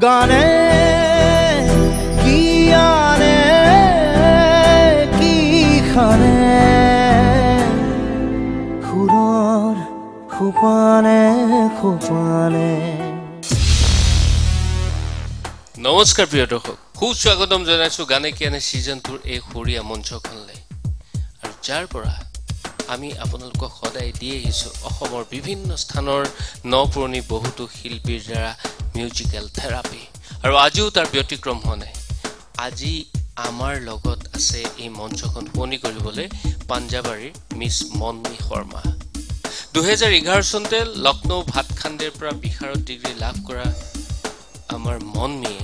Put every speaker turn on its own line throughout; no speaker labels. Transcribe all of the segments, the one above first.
গানে কি আনে কি খানে সুৰৰ সোপানে সোপানে।
নমস্কাৰ প্ৰিয় দৰ্শক, সুস্বাগতম জনাইছো গানে কি আনে ছিজন 2 এই সৰীয়া মঞ্চখনলৈ, আৰু যাৰ পৰা আমি আপোনালোকক সদায় দি আহিছোঁ অসমৰ বিভিন্ন স্থানৰ নপুৰণি বহুতো শিল্পীৰ দ্বাৰা মিউজিকেল থেৰাপি। আৰু আজিও তাৰ ব্যতিক্ৰম হোৱা নাই। আজি আমাৰ লগত আছে এই মঞ্চখন শুৱনি কৰিবলৈ পাঞ্জাৱাৰীৰ মিছ মনমী শৰ্মা। 2011 চনতে লক্ষ্ণৌ ভাতখাণ্ডেৰ পৰা বিশাৰদ ডিগ্ৰী লাভ কৰা আমাৰ মনমীয়ে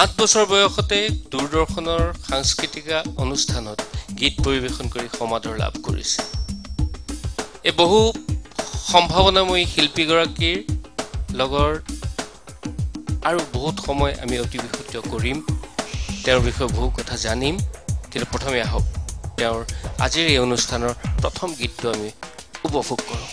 8 বছৰ বয়সতে দূৰদৰ্শনৰ সাংস্কৃতিক অনুষ্ঠানত গীত পৰিৱেশন কৰি সমাদৰ লাভ কৰিছে। এই বহু সম্ভাৱনাময়ী শিল্পীগৰাকীৰ লগৰ আৰু বহুত সময় আমি অতিবাহিত কৰিম, তেওঁৰ বিষয়ে বহু কথা জানিম। কিন্তু প্ৰথমে আহক তেওঁৰ আজিৰ এই অনুষ্ঠানৰ প্ৰথম গীতটো আমি উপভোগ কৰোঁ।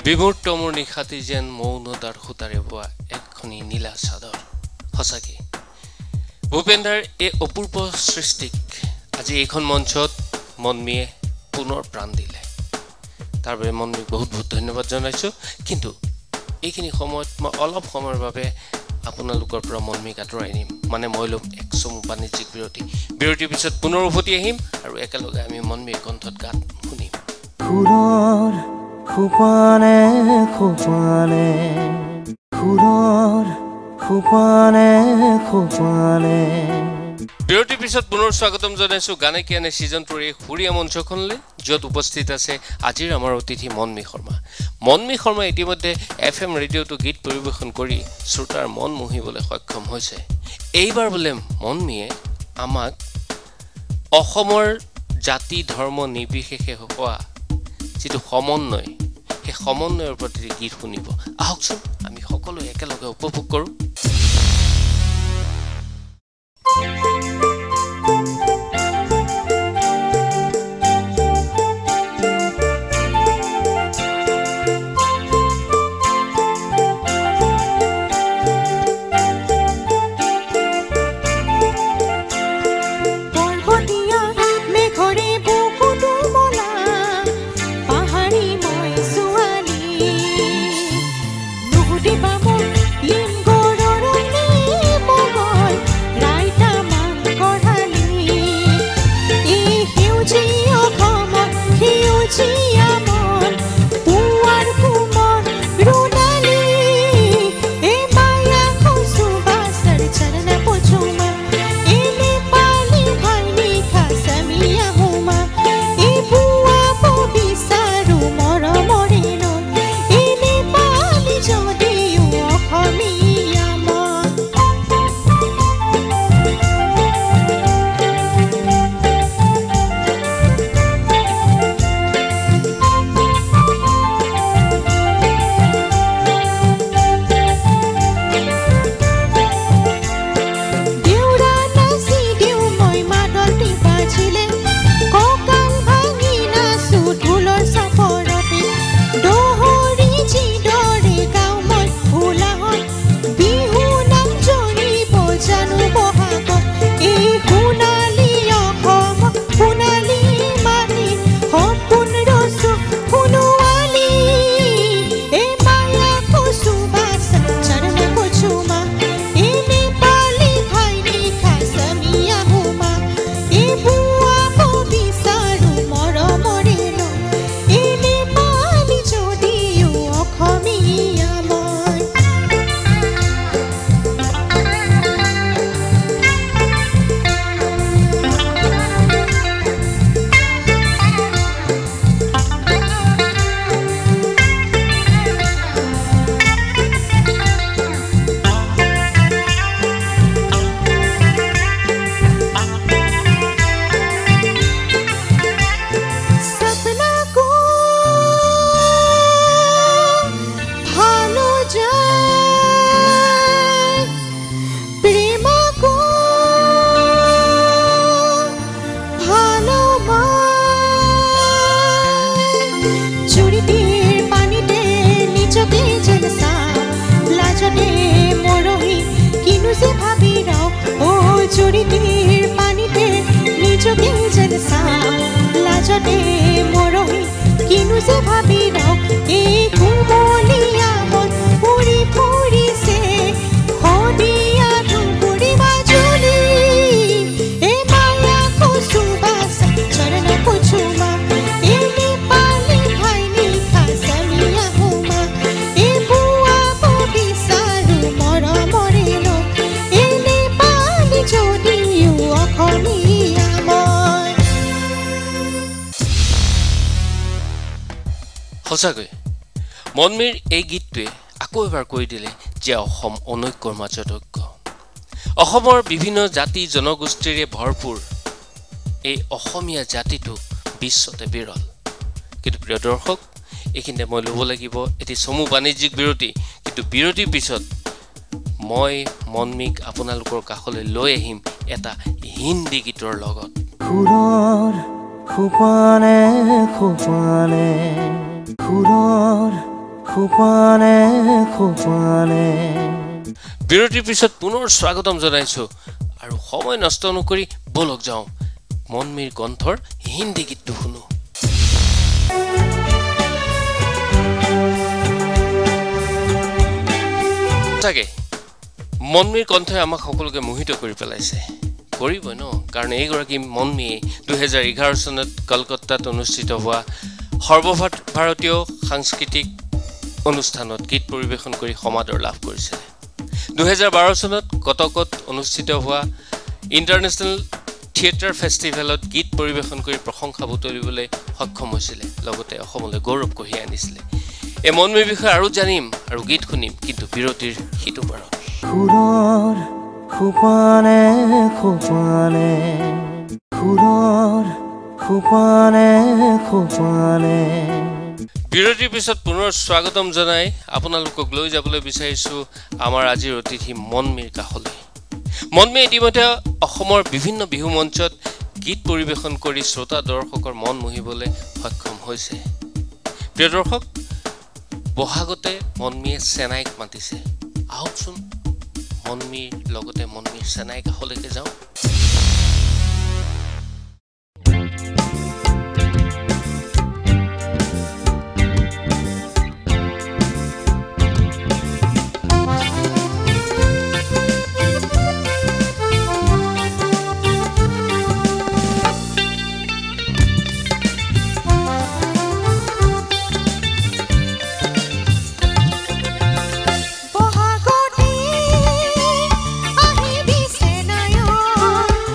বিমূৰ্ত মোৰ নিশাতি যেন মৌনতাৰ সূতাৰে বোৱা একখনি নীলা চাদৰ সঁচাকে ভূপেন্দাৰ এই অপূৰ্ব সৃষ্টিক আজি এইখন মঞ্চত মনমিয়ে পুনৰ প্ৰাণ দিলে তাৰ বাবে মনমিক বহুত বহুত ধন্যবাদ জনাইছোঁ কিন্তু এইখিনি সময়ত মই অলপ সময়ৰ বাবে আপোনালোকৰ পৰা মনমিক আঁতৰাই নিম মানে মই ল'ম এক চমু বাণিজ্যিক বিৰতিৰ পিছত পুনৰ উভতি আহিম আৰু একেলগে আমি মনমিৰ কণ্ঠত গান শুনিম
সুৰৰ খুপানে খুপানে সুৰৰ খুপানে খুপানে
বিৰতিৰ পিছত পুনৰ স্বাগতম জনাইছোঁ গানে কিয়ানে ছিজন 2 এই সুৰীয়া মঞ্চখনলৈ য'ত উপস্থিত আছে আজিৰ আমাৰ অতিথি মনমি শৰ্মা ইতিমধ্যে FM ৰেডিঅ'টো গীত পৰিৱেশন কৰি শ্ৰোতাৰ মন মোহিবলৈ সক্ষম হৈছে এইবাৰ বোলে মনমিয়ে আমাক অসমৰ জাতি ধৰ্ম নিৰ্বিশেষে হোৱা যিটো সমন্বয় সেই সমন্বয়ৰ প্ৰতি গীত শুনিব আহকচোন আমি সকলো একেলগে উপভোগ কৰোঁ সঁচাকৈ মনমিৰ এই গীতটোৱে আকৌ এবাৰ কৈ দিলে যে অসম অনৈক্যৰ মাজত ঐক্য অসমৰ বিভিন্ন জাতি জনগোষ্ঠীৰে ভৰপূৰ এই অসমীয়া জাতিটো বিশ্বতে বিৰল কিন্তু প্ৰিয় দৰ্শক এইখিনিতে মই ল'ব লাগিব এটি চমু বাণিজ্যিক বিৰতি কিন্তু বিৰতিৰ পিছত মই মনমিক আপোনালোকৰ কাষলৈ লৈ আহিম এটা হিন্দী গীতৰ লগত
সুৰৰ খুপানে খুপানে সুৰৰ খোপানে খোপানে
বিৰতিৰ পিছত পুনৰ স্বাগতম জনাইছো আৰু সময় নষ্ট নকৰি বলক যাওঁ মনমিৰ কণ্ঠৰ হিন্দী গীতটো শুনো তাকে মনমিৰ কণ্ঠই আমাক সকলোকে মোহিত কৰি পেলাইছে কৰিবই ন কাৰণ এইগৰাকী মনমিয়ে 2011 চনত কলকাতাত অনুষ্ঠিত হোৱা সৰ্বভাৰতীয় সাংস্কৃতিক অনুষ্ঠানত গীত পৰিৱেশন কৰি সমাদৰ লাভ কৰিছিল 2012 চনত কটকত অনুষ্ঠিত হোৱা ইণ্টাৰনেশ্যনেল থিয়েটাৰ ফেষ্টিভেলত গীত পৰিৱেশন কৰি প্ৰশংসা বুটলিবলৈ সক্ষম হৈছিল লগতে অসমলৈ গৌৰৱ কঢ়িয়াই আনিছিল এই মনমিৰ বিষয়ে আৰু জানিম আৰু গীত শুনিম কিন্তু বিৰতিৰ হিটো পাৰত
খুৰৰ খোপানে খোপানে খুৰৰ খোপানে খোপানে
বিৰতিৰ পিছত পুনৰ স্বাগতম জনাই আপোনালোকক লৈ যাবলৈ বিচাৰিছো আমাৰ আজিৰ অতিথি মনমিৰ কাষলৈ মনমি ইতিমধ্যে অসমৰ বিভিন্ন বিহু মঞ্চত গীত পৰিৱেশন কৰি শ্ৰোতা দৰ্শকৰ মন মোহিবলৈ সক্ষম হৈছে প্ৰিয় দৰ্শক বহাগতে মনমিয়ে চেনাইক মাতিছে আহকচোন মনমিৰ লগতে মনমিৰ চেনাই কাষলৈকে যাওঁ
বহাগতে আহিবি চেনায়ত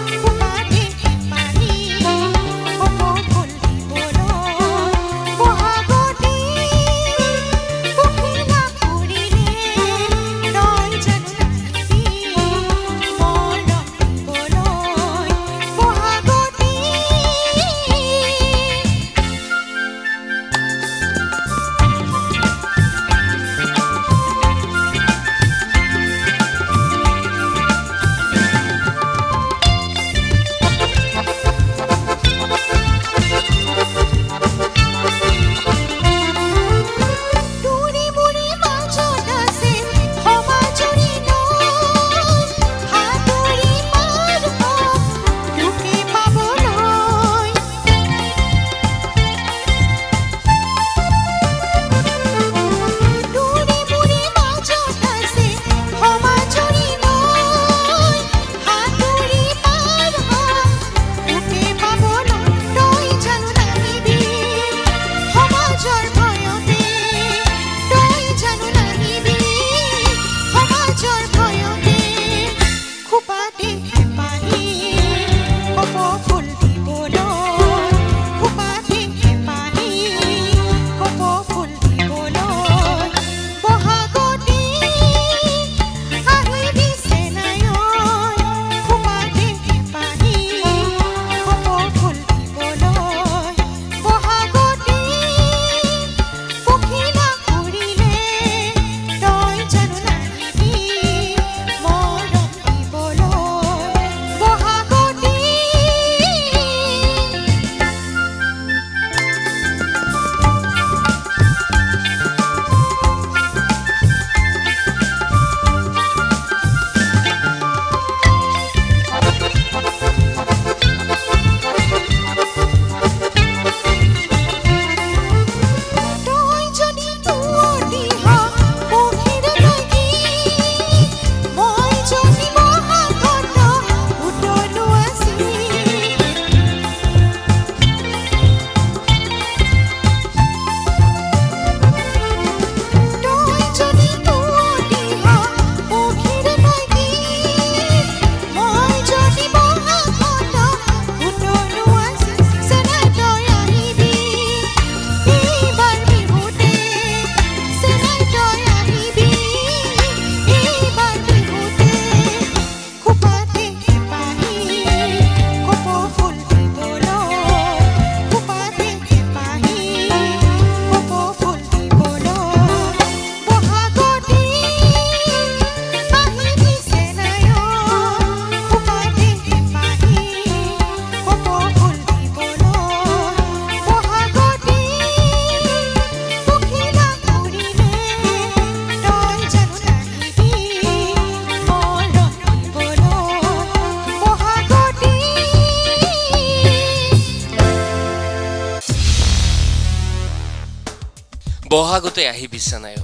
বহাগতে আহি বিছানায়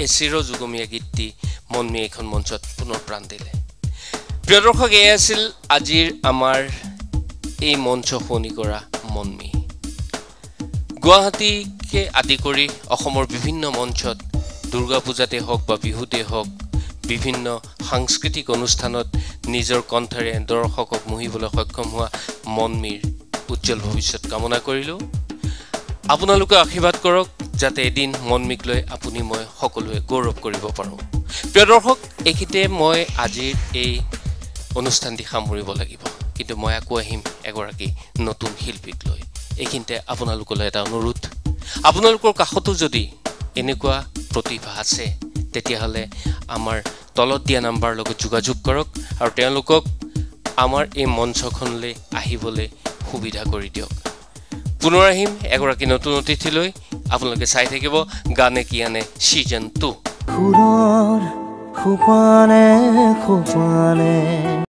এই চিৰযুগমীয়া গীতটি মনমী এখন মঞ্চত পুনৰ প্ৰাণ দিলে। প্ৰিয় দৰ্শক, এয়া আছিল আজিৰ আমাৰ এই মঞ্চ শুৱনি কৰা মনমী। গুৱাহাটীকে আদি কৰি অসমৰ বিভিন্ন মঞ্চত দুৰ্গা পূজাতে হওক বা বিহুতে হওক বিভিন্ন সাংস্কৃতিক অনুষ্ঠানত নিজৰ কণ্ঠৰে দৰ্শকক মোহিবলৈ সক্ষম হোৱা মনমীৰ উজ্জ্বল ভৱিষ্যত কামনা কৰিলোঁ। আপোনালোকে আশীৰ্বাদ কৰক যাতে এদিন মনমীক লৈ আপুনি মই সকলোৱে গৌৰৱ কৰিব পাৰোঁ। প্ৰিয় দৰ্শক, এইখিনিতে মই আজিৰ এই অনুষ্ঠানটি সামৰিব লাগিব, কিন্তু মই আকৌ আহিম এগৰাকী নতুন শিল্পীক লৈ। এইখিনিতে আপোনালোকলৈ এটা অনুৰোধ, আপোনালোকৰ কাষতো যদি এনেকুৱা প্ৰতিভা আছে তেতিয়াহ'লে আমাৰ তলত দিয়া নাম্বাৰৰ লগত যোগাযোগ কৰক আৰু তেওঁলোকক আমাৰ এই মঞ্চখনলৈ আহিবলৈ সুবিধা কৰি দিয়ক। পুনৰ আহিম এগৰাকী নতুন অতিথিলৈ। আপোনালোকে চাই থাকিব গানে কি আনে ছিজন 2।
সুৰৰ সোপানে